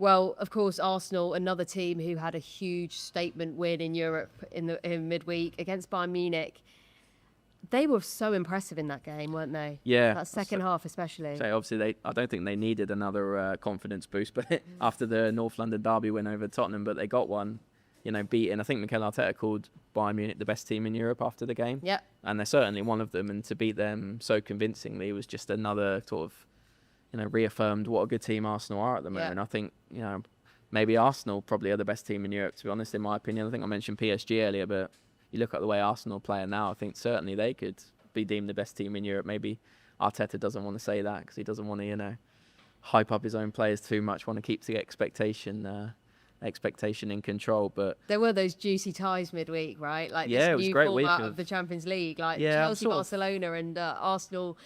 Well, of course, Arsenal, another team who had a huge statement win in Europe in midweek against Bayern Munich. They were so impressive in that game, weren't they? Yeah. That second half especially. So obviously, I don't think they needed another confidence boost, but after the North London derby win over Tottenham, but they got one, beaten. I think Mikel Arteta called Bayern Munich the best team in Europe after the game. Yeah. And they're certainly one of them, and to beat them so convincingly was just another sort of, reaffirmed what a good team Arsenal are at the moment. Yeah. I think, maybe Arsenal probably are the best team in Europe, to be honest, in my opinion. I think I mentioned PSG earlier, but you look at the way Arsenal play now, I think certainly they could be deemed the best team in Europe. Maybe Arteta doesn't want to say that because he doesn't want to, hype up his own players too much, want to keep the expectation in control. But there were those juicy ties midweek, right? Like yeah, this it was new a great format week of the Champions League, like Yeah, Chelsea, Barcelona, and Arsenal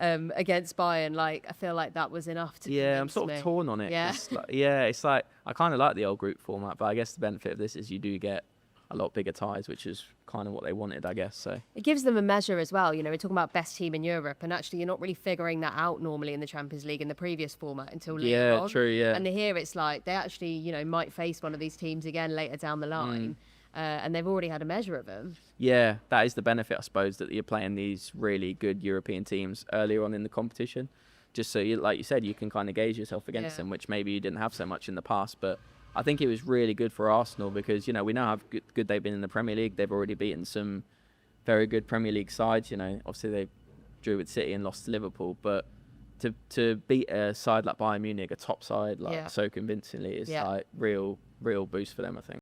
against Bayern. Like I feel like that was enough to. Yeah, I'm sort of torn on it. Yeah, it's like I kind of like the old group format, but I guess the benefit of this is you do get a lot bigger ties, which is kind of what they wanted, I guess. So it gives them a measure as well. We're talking about best team in Europe, and actually you're not really figuring that out normally in the Champions League in the previous format until later on. True, yeah. And here it's like they actually, might face one of these teams again later down the line, and they've already had a measure of them. Yeah, that is the benefit, I suppose, that you're playing these really good European teams earlier on in the competition, just so like you said, you can kind of gauge yourself against them, which maybe you didn't have so much in the past, but. I think it was really good for Arsenal because, we know how good they've been in the Premier League. They've already beaten some very good Premier League sides. Obviously they drew with City and lost to Liverpool. But to beat a side like Bayern Munich, a top side, so convincingly, is like real boost for them, I think.